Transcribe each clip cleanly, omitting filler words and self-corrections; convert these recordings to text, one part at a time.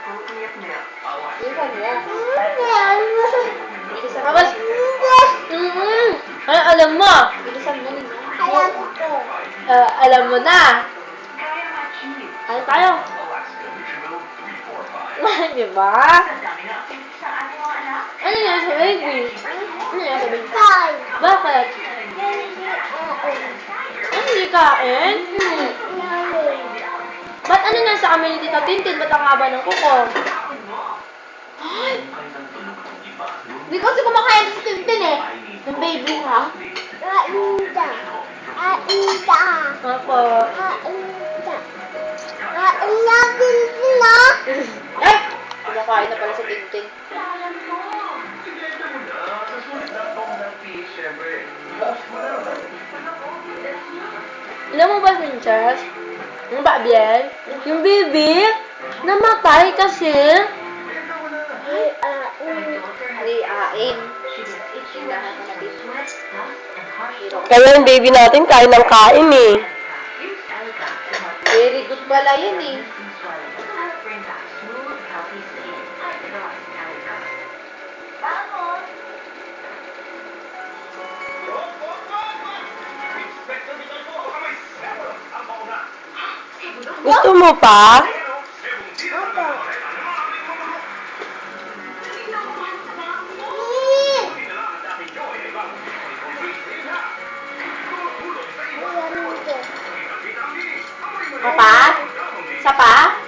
Bilisan mo. Tapos, ay, alam mo. Bilisan mo. Alam mo na. Ano tayo? Diba? Ano yan sa baby? Ano yan sa baby? Bakit? Ano hindi kain? Ba't ano yan sa amin ni Tita Tintin? Ba't ang haba ng kuko? Ay! Hindi kasi kumakain si Tintin eh. Ng baby ha? Ainda. Ainda. Ako. Ainda. Ainda Tintin na. Eh! Kumakain na pala si Tintin. Alam mo ba, Princess? Yung Babiel? Yung baby? Namatay kasi. Ain. Kaya yung baby natin kain ng kain eh. Very good pala yun eh. Gusto mo pa? Papa? Sapa?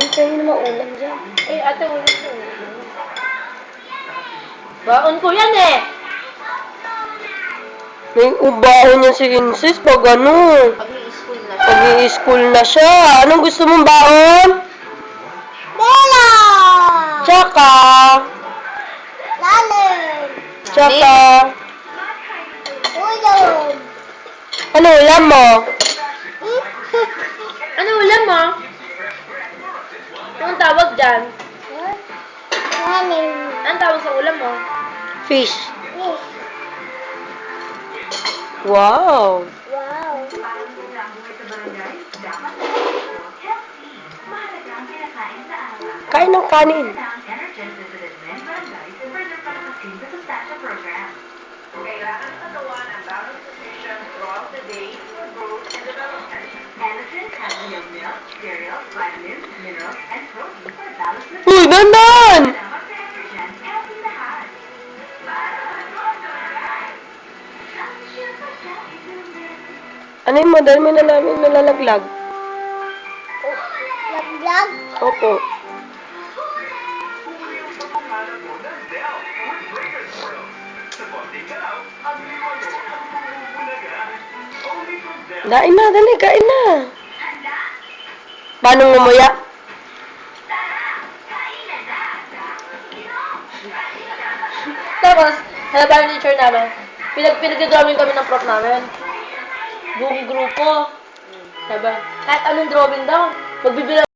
Hintayin na maulam dyan. Eh, ate, wala ko. Baon ko yan eh. May ubaho niya si Insis pag ano. Pag-i-school na siya. Pag-i-school na siya. Anong gusto mong baon? Bella. Tsaka. Lalim. Tsaka. Ulam. Ano ulam mo? Ano ulam mo? Anong tawag dyan? Lalim. Anong tawag sa ulam mo? Fish. Wow. Wow. Kain ng kanin. Uy, bandan! Ano yung model mo na namin nalalaglag? Laglag. Opo. Dain na, dali, kain na. Paano ngumuya? Tapos, halaban ng teacher namin. Pinag-drawing kami ng prof namin. Buong grupo. Sabi, kahit anong drawing daw, magbibilang